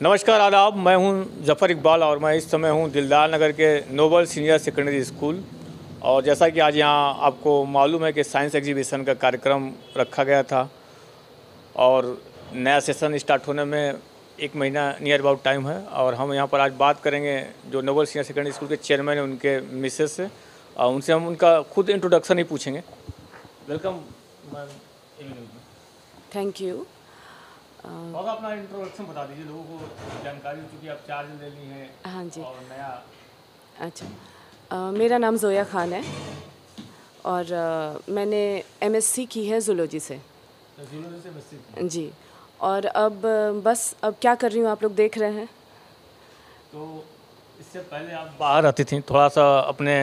नमस्कार आदाब, मैं हूं ज़फ़र इकबाल और मैं इस समय हूं दिलदार नगर के नोबल सीनियर सेकेंडरी स्कूल। और जैसा कि आज यहां आपको मालूम है कि साइंस एग्जीबिशन का कार्यक्रम रखा गया था और नया सेशन स्टार्ट होने में 1 महीना नियर अबाउट टाइम है। और हम यहां पर आज बात करेंगे जो नोबल सीनियर सेकेंडरी स्कूल के चेयरमैन हैं उनके मिसेस से, और उनसे हम उनका खुद इंट्रोडक्शन ही पूछेंगे। Welcome ma'am. Thank you. और अपना इंट्रोडक्शन बता दीजिए लोगों को, जानकारी हो चुकी आप चार्ज ले ली हैं। हाँ जी। और नया अच्छा, मेरा नाम ज़ोया खान है और मैंने एमएससी की है ज़ूलॉजी से। ज़ूलॉजी से एमएससी जी। और अब क्या कर रही हूँ, आप लोग देख रहे हैं। तो इससे पहले आप बाहर रहती थी, थोड़ा सा अपने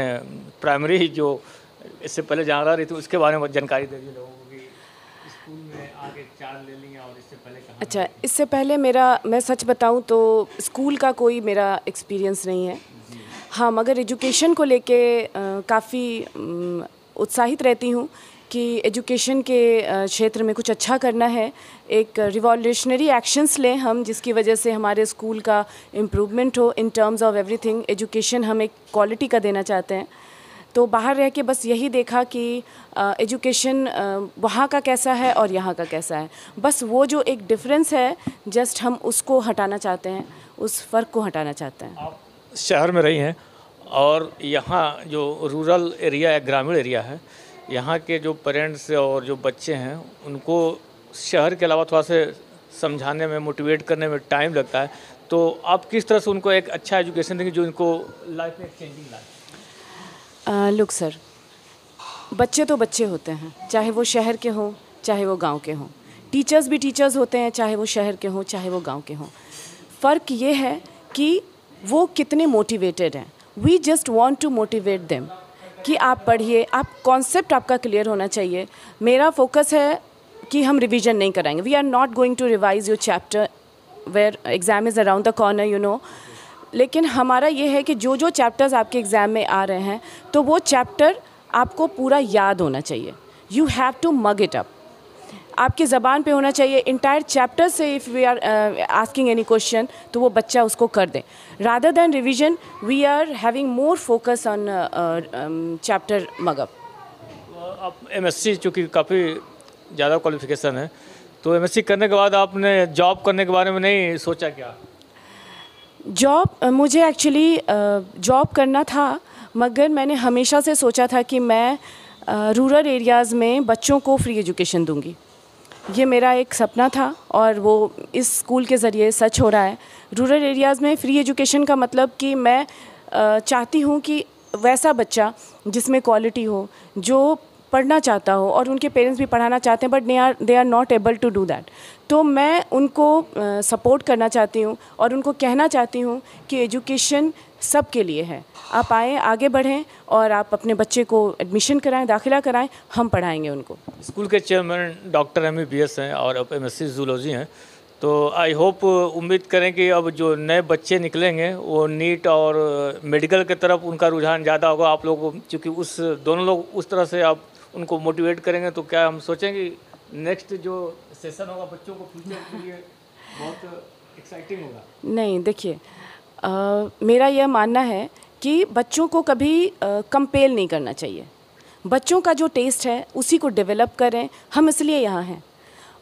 प्राइमरी जो इससे पहले जहाँ रह रही थी उसके बारे में जानकारी दे दीजिए लोगों को कि स्कूल में आगे चार्ज ले ली और इससे पहले कहाँ। अच्छा, इससे पहले मैं सच बताऊँ तो स्कूल का कोई मेरा एक्सपीरियंस नहीं है। हाँ, मगर एजुकेशन को लेके काफ़ी उत्साहित रहती हूँ कि एजुकेशन के क्षेत्र में कुछ अच्छा करना है। एक रिवॉल्यूशनरी एक्शंस लें हम, जिसकी वजह से हमारे स्कूल का इम्प्रूवमेंट हो in terms of everything. Education हम एक क्वालिटी का देना चाहते हैं। तो बाहर रह के बस यही देखा कि एजुकेशन वहाँ का कैसा है और यहाँ का कैसा है। बस वो जो एक डिफरेंस है, जस्ट हम उसको हटाना चाहते हैं, उस फ़र्क को हटाना चाहते हैं। आप शहर में रही हैं और यहाँ जो रूरल एरिया है, ग्रामीण एरिया है, यहाँ के जो पेरेंट्स और जो बच्चे हैं उनको शहर के अलावा थोड़ा से समझाने में, मोटिवेट करने में टाइम लगता है। तो आप किस तरह से उनको एक अच्छा एजुकेशन देंगे जो इनको लाइफ में चेंजिंग लाए। लुक सर, बच्चे तो बच्चे होते हैं, चाहे वो शहर के हों चाहे वो गांव के हों। टीचर्स भी टीचर्स होते हैं, चाहे वो शहर के हों चाहे वो गांव के हों। फ़र्क ये है कि वो कितने मोटिवेटेड हैं। We just want to motivate them कि आप पढ़िए, आप कॉन्सेप्ट आपका क्लियर होना चाहिए। मेरा फोकस है कि हम रिवीजन नहीं कराएंगे। We are not going to revise your chapter where exam is around the corner, you know. लेकिन हमारा ये है कि जो जो चैप्टर्स आपके एग्ज़ाम में आ रहे हैं तो वो चैप्टर आपको पूरा याद होना चाहिए। You have to mug it up, आपकी ज़बान पे होना चाहिए। इंटायर चैप्टर से if we are asking any question तो वो बच्चा उसको कर दे। Rather than revision we are having more focus on chapter mug up. आप एमएससी चूँकि काफ़ी ज़्यादा क्वालिफिकेशन है, तो एमएससी करने के बाद आपने जॉब करने के बारे में नहीं सोचा क्या? जॉब मुझे एक्चुअली जॉब करना था, मगर मैंने हमेशा से सोचा था कि मैं रूरल एरियाज़ में बच्चों को फ्री एजुकेशन दूंगी। ये मेरा एक सपना था और वो इस स्कूल के ज़रिए सच हो रहा है। रूरल एरियाज़ में फ्री एजुकेशन का मतलब कि मैं चाहती हूँ कि वैसा बच्चा जिसमें क्वालिटी हो, जो पढ़ना चाहता हो और उनके पेरेंट्स भी पढ़ाना चाहते हैं but they are not able to do that, तो मैं उनको सपोर्ट करना चाहती हूँ और उनको कहना चाहती हूँ कि एजुकेशन सब के लिए है। आप आएँ, आगे बढ़ें और आप अपने बच्चे को एडमिशन कराएं, दाखिला कराएं, हम पढ़ाएंगे उनको। स्कूल के चेयरमैन डॉक्टर MBBS हैं और अब MSc ज़ूलॉजी हैं, तो आई होप उम्मीद करें कि अब जो नए बच्चे निकलेंगे वो नीट और मेडिकल की तरफ उनका रुझान ज़्यादा होगा। आप लोग चूँकि दोनों लोग उस तरह से आप उनको मोटिवेट करेंगे तो क्या हम सोचेंगे नेक्स्ट जो सेशन होगा बच्चों को फ्यूचर के लिए बहुत एक्साइटिंग होगा। नहीं, देखिए, मेरा यह मानना है कि बच्चों को कभी कंपेल नहीं करना चाहिए। बच्चों का जो टेस्ट है उसी को डेवलप करें। हम इसलिए यहाँ हैं।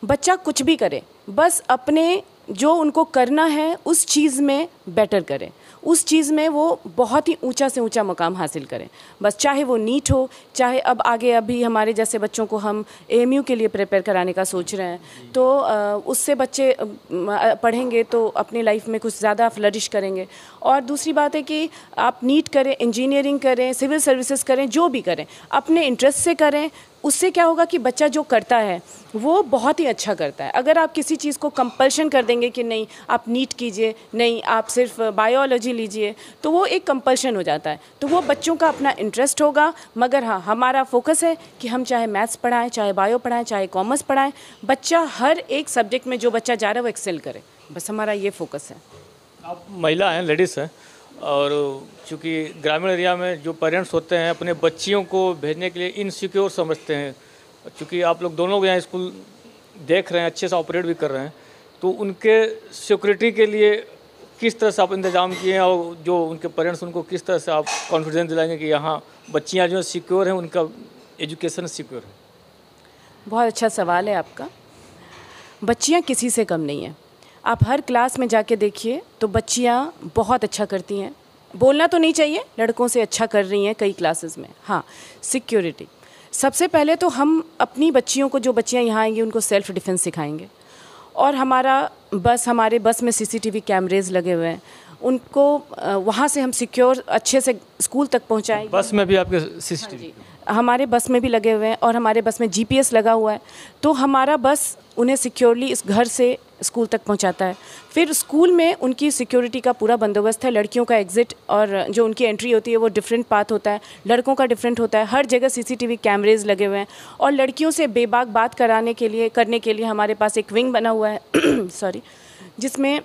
बच्चा कुछ भी करे, बस अपने जो उनको करना है उस चीज़ में बेटर करें, उस चीज़ में वो बहुत ही ऊंचा से ऊंचा मुकाम हासिल करें। बस चाहे वो नीट हो, चाहे अब आगे अभी हमारे जैसे बच्चों को हम AMU के लिए प्रिपेयर कराने का सोच रहे हैं, तो उससे बच्चे पढ़ेंगे तो अपनी लाइफ में कुछ ज़्यादा फ्लरिश करेंगे। और दूसरी बात है कि आप नीट करें, इंजीनियरिंग करें, सिविल सर्विसेज करें, जो भी करें अपने इंटरेस्ट से करें। उससे क्या होगा कि बच्चा जो करता है वो बहुत ही अच्छा करता है। अगर आप किसी चीज़ को कंपल्शन कर देंगे कि नहीं आप नीट कीजिए, नहीं आप सिर्फ बायोलॉजी लीजिए, तो वो एक कंपल्शन हो जाता है। तो वो बच्चों का अपना इंटरेस्ट होगा। मगर हाँ, हमारा फोकस है कि हम चाहे मैथ्स पढ़ाएं, चाहे बायो पढ़ाएं, चाहे कॉमर्स पढ़ाएं, बच्चा हर एक सब्जेक्ट में जो बच्चा जा रहा है वो एक्सेल करे। बस हमारा ये फोकस है। आप महिला हैं, लेडीज़ हैं, और चूँकि ग्रामीण एरिया में जो पेरेंट्स होते हैं अपने बच्चियों को भेजने के लिए इनसिक्योर समझते हैं। चूँकि आप लोग दोनों यहाँ स्कूल देख रहे हैं, अच्छे से ऑपरेट भी कर रहे हैं, तो उनके सिक्योरिटी के लिए किस तरह से आप इंतज़ाम किए हैं, और जो उनके पेरेंट्स उनको किस तरह से आप कॉन्फिडेंस दिलाएंगे कि यहाँ बच्चियाँ जो सिक्योर हैं, उनका एजुकेशन सिक्योर है? बहुत अच्छा सवाल है आपका। बच्चियाँ किसी से कम नहीं हैं। आप हर क्लास में जाके देखिए तो बच्चियाँ बहुत अच्छा करती हैं। बोलना तो नहीं चाहिए, लड़कों से अच्छा कर रही हैं कई क्लासेस में। हाँ, सिक्योरिटी सबसे पहले तो हम अपनी बच्चियों को, जो बच्चियाँ यहाँ आएंगी उनको सेल्फ़ डिफेंस सिखाएंगे। और हमारे बस में सीसीटीवी कैमरेज लगे हुए हैं, उनको वहाँ से हम सिक्योर अच्छे से स्कूल तक पहुँचाएंगे। बस में भी आपके सीसीटीवी? हमारे बस में भी लगे हुए हैं और हमारे बस में जीपीएस लगा हुआ है, तो हमारा बस उन्हें सिक्योरली इस घर से स्कूल तक पहुंचाता है। फिर स्कूल में उनकी सिक्योरिटी का पूरा बंदोबस्त है। लड़कियों का एग्ज़िट और जो उनकी एंट्री होती है वो डिफरेंट पाथ होता है, लड़कों का डिफरेंट होता है। हर जगह सीसीटीवी कैमरेज लगे हुए हैं और लड़कियों से बेबाक बात करने के लिए हमारे पास एक विंग बना हुआ है सॉरी, जिसमें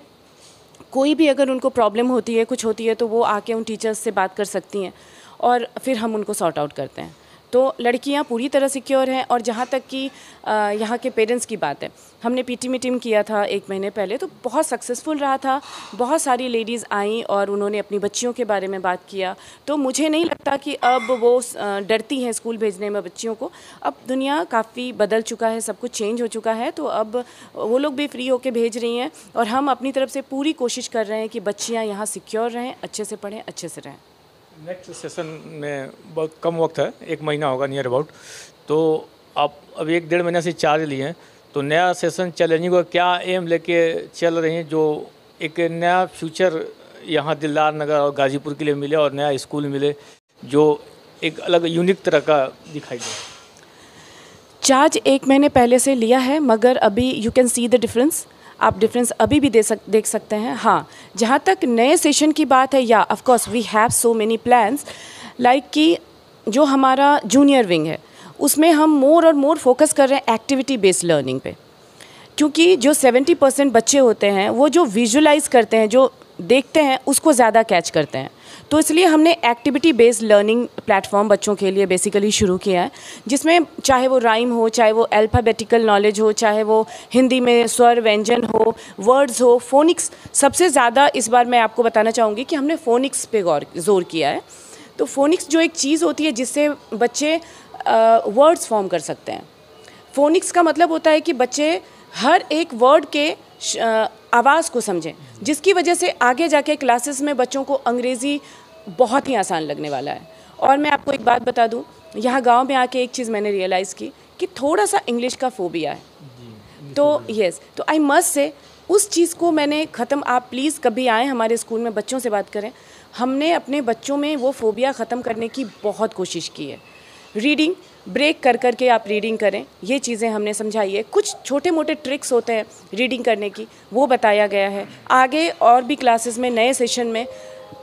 कोई भी अगर उनको प्रॉब्लम होती है, कुछ होती है, तो वो आके उन टीचर्स से बात कर सकती हैं और फिर हम उनको सॉर्ट आउट करते हैं। तो लड़कियां पूरी तरह सिक्योर हैं। और जहाँ तक कि यहाँ के पेरेंट्स की बात है, हमने पीटी मीटिंग किया था 1 महीने पहले, तो बहुत सक्सेसफुल रहा था। बहुत सारी लेडीज़ आईं और उन्होंने अपनी बच्चियों के बारे में बात किया। तो मुझे नहीं लगता कि अब वो डरती हैं स्कूल भेजने में बच्चियों को। अब दुनिया काफ़ी बदल चुका है, सब कुछ चेंज हो चुका है, तो अब वो लोग भी फ्री होकर भेज रही हैं और हम अपनी तरफ से पूरी कोशिश कर रहे हैं कि बच्चियाँ यहाँ सिक्योर रहें, अच्छे से पढ़ें, अच्छे से रहें। नेक्स्ट सेशन में बहुत कम वक्त है, 1 महीना होगा नियर अबाउट, तो आप अभी 1-1.5 महीने से चार्ज लिए हैं, तो नया सेशन चैलेंजिंग और क्या एम लेके चल रही हैं, जो एक नया फ्यूचर यहाँ दिलदार नगर और गाजीपुर के लिए मिले और नया स्कूल मिले जो एक अलग यूनिक तरह का दिखाई दे? चार्ज 1 महीने पहले से लिया है, मगर अभी you can see the difference. आप डिफरेंस अभी भी देख सकते हैं। हाँ, जहाँ तक नए सेशन की बात है, या of course we have so many plans, like कि जो हमारा जूनियर विंग है उसमें हम मोर और मोर फोकस कर रहे हैं एक्टिविटी बेस्ड लर्निंग पे, क्योंकि जो 70% बच्चे होते हैं वो जो विजुलाइज करते हैं, जो देखते हैं, उसको ज़्यादा कैच करते हैं। तो इसलिए हमने एक्टिविटी बेस्ड लर्निंग प्लेटफॉर्म बच्चों के लिए बेसिकली शुरू किया है, जिसमें चाहे वो राइम हो, चाहे वो अल्फ़ाबेटिकल नॉलेज हो, चाहे वो हिंदी में स्वर व्यंजन हो, वर्ड्स हो, फोनिक्स। सबसे ज़्यादा इस बार मैं आपको बताना चाहूँगी कि हमने फोनिक्स पे जोर किया है। तो फोनिक्स जो एक चीज़ होती है जिससे बच्चे वर्ड्स फॉर्म कर सकते हैं। फोनिक्स का मतलब होता है कि बच्चे हर एक वर्ड के आवाज़ को समझें, जिसकी वजह से आगे जाके क्लासेस में बच्चों को अंग्रेज़ी बहुत ही आसान लगने वाला है। और मैं आपको एक बात बता दूं, यहाँ गांव में आके एक चीज़ मैंने रियलाइज़ की कि थोड़ा सा इंग्लिश का फोबिया है। तो यस, तो आई मस्ट से उस चीज़ को मैंने ख़त्म। आप प्लीज़ कभी आएँ हमारे स्कूल में, बच्चों से बात करें। हमने अपने बच्चों में वो फोबिया ख़त्म करने की बहुत कोशिश की है। रीडिंग ब्रेक कर के आप रीडिंग करें, ये चीज़ें हमने समझाई है। कुछ छोटे मोटे ट्रिक्स होते हैं रीडिंग करने की, वो बताया गया है। आगे और भी क्लासेस में, नए सेशन में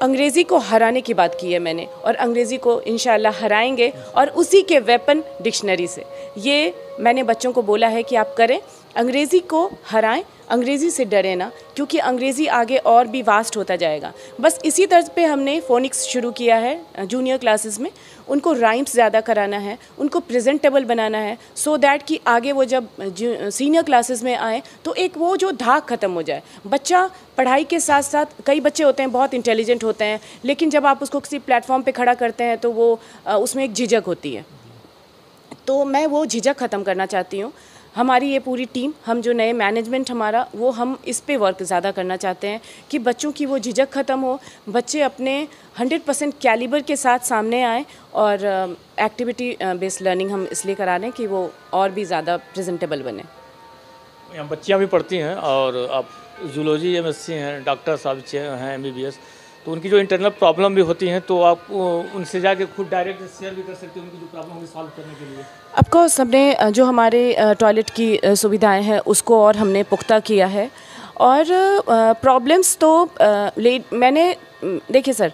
अंग्रेज़ी को हराने की बात की है मैंने, और अंग्रेज़ी को इंशाल्लाह हराएंगे, और उसी के वेपन डिक्शनरी से। ये मैंने बच्चों को बोला है कि आप करें, अंग्रेज़ी को हराएं, अंग्रेज़ी से डरे ना, क्योंकि अंग्रेज़ी आगे और भी वास्ट होता जाएगा। बस इसी तर्ज पे हमने फोनिक्स शुरू किया है जूनियर क्लासेस में। उनको राइम्स ज़्यादा कराना है, उनको प्रेजेंटेबल बनाना है, सो दैट कि आगे वो जब सीनियर क्लासेस में आए तो एक वो जो धाक ख़त्म हो जाए। बच्चा पढ़ाई के साथ साथ, कई बच्चे होते हैं बहुत इंटेलिजेंट होते हैं, लेकिन जब आप उसको किसी प्लेटफॉर्म पे खड़ा करते हैं तो वो उसमें एक झिझक होती है। तो मैं वो झिझक ख़त्म करना चाहती हूँ। हमारी ये पूरी टीम, हम जो नए मैनेजमेंट हमारा, वो हम इस पे वर्क ज़्यादा करना चाहते हैं कि बच्चों की वो झिझक ख़त्म हो, बच्चे अपने 100% कैलिबर के साथ सामने आएँ। और एक्टिविटी बेस्ड लर्निंग हम इसलिए करा रहे हैं कि वो और भी ज़्यादा प्रेजेंटेबल बने। यहाँ बच्चियाँ भी पढ़ती हैं और आप जूलॉजी MSc हैं, डॉक्टर साहब हैं MBBS, तो उनकी जो इंटरनल प्रॉब्लम भी होती हैं तो आप उनसे जाके खुद डायरेक्ट शेयर भी कर सकते हैं उनकी जो प्रॉब्लम होगी सॉल्व करने के लिए। ऑफकोर्स हमने जो हमारे टॉयलेट की सुविधाएं हैं उसको और हमने पुख्ता किया है। और प्रॉब्लम्स तो मैंने देखिए सर,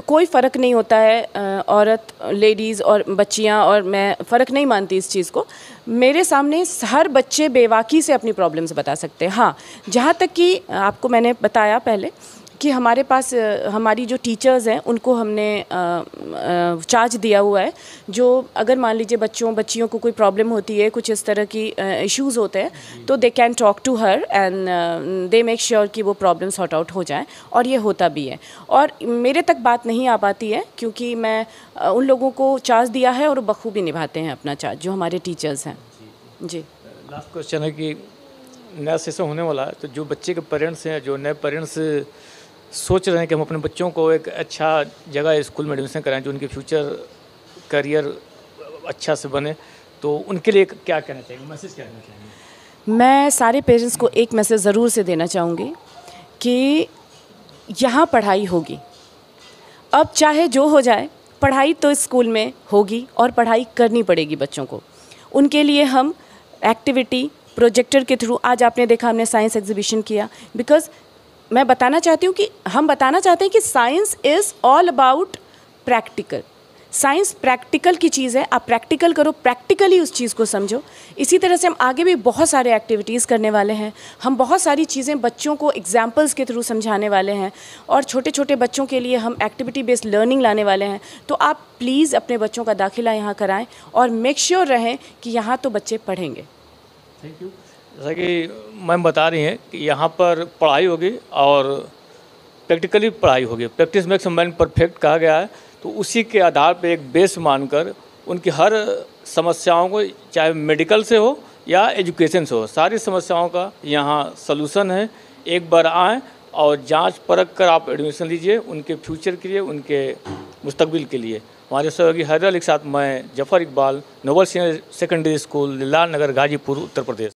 कोई फ़र्क नहीं होता है, औरत, लेडीज़ और बच्चियां, और मैं फ़र्क नहीं मानती इस चीज़ को। मेरे सामने हर बच्चे बेवाकी से अपनी प्रॉब्लम्स बता सकते हैं। हाँ, जहाँ तक कि आपको मैंने बताया पहले कि हमारे पास हमारी जो टीचर्स हैं उनको हमने चार्ज दिया हुआ है, जो अगर मान लीजिए बच्चियों को कोई प्रॉब्लम होती है, कुछ इस तरह की इश्यूज़ होते हैं, तो they can talk to her and they make sure कि वो प्रॉब्लम सॉर्ट आउट हो जाए, और ये होता भी है। और मेरे तक बात नहीं आ पाती है क्योंकि मैं उन लोगों को चार्ज दिया है और बखूबी निभाते हैं अपना चार्ज, जो हमारे टीचर्स हैं। जी। लास्ट क्वेश्चन है कि नया सेशन होने वाला है, तो जो बच्चे के पेरेंट्स हैं, जो नए पेरेंट्स सोच रहे हैं कि हम अपने बच्चों को एक अच्छा जगह स्कूल में एडमिशन कराएं जो उनके फ्यूचर करियर अच्छा से बने, तो उनके लिए क्या कहना चाहिए, मैसेज क्या देना चाहेंगे? मैं सारे पेरेंट्स को एक मैसेज ज़रूर से देना चाहूँगी कि यहाँ पढ़ाई होगी। अब चाहे जो हो जाए, पढ़ाई तो स्कूल में होगी और पढ़ाई करनी पड़ेगी बच्चों को। उनके लिए हम एक्टिविटी प्रोजेक्टर के थ्रू, आज आपने देखा हमने साइंस एग्जीबिशन किया, बिकॉज मैं बताना चाहती हूँ कि हम बताना चाहते हैं कि science is all about practical. Science practical की चीज़ है, आप प्रैक्टिकल करो, प्रैक्टिकली उस चीज़ को समझो। इसी तरह से हम आगे भी बहुत सारे एक्टिविटीज़ करने वाले हैं, हम बहुत सारी चीज़ें बच्चों को एग्जाम्पल्स के थ्रू समझाने वाले हैं, और छोटे छोटे बच्चों के लिए हम एक्टिविटी बेस्ड लर्निंग लाने वाले हैं। तो आप प्लीज़ अपने बच्चों का दाखिला यहाँ कराएँ और मेक श्योर रहें कि यहाँ तो बच्चे पढ़ेंगे। Thank you. जैसा कि मैम बता रही हैं कि यहाँ पर पढ़ाई होगी और प्रैक्टिकली पढ़ाई होगी। प्रैक्टिस मेक्स मैन परफेक्ट कहा गया है, तो उसी के आधार पर एक बेस मानकर उनकी हर समस्याओं को, चाहे मेडिकल से हो या एजुकेशन से हो, सारी समस्याओं का यहाँ सलूशन है। एक बार आएँ और जांच परख कर आप एडमिशन लीजिए उनके फ्यूचर के लिए, उनके मुस्तकबिल के लिए। हमारे सहयोगी हैदर अली के साथ मैं Zafar Iqbal, Noble Senior Secondary School, Dildar Nagar, Ghazipur, Uttar Pradesh.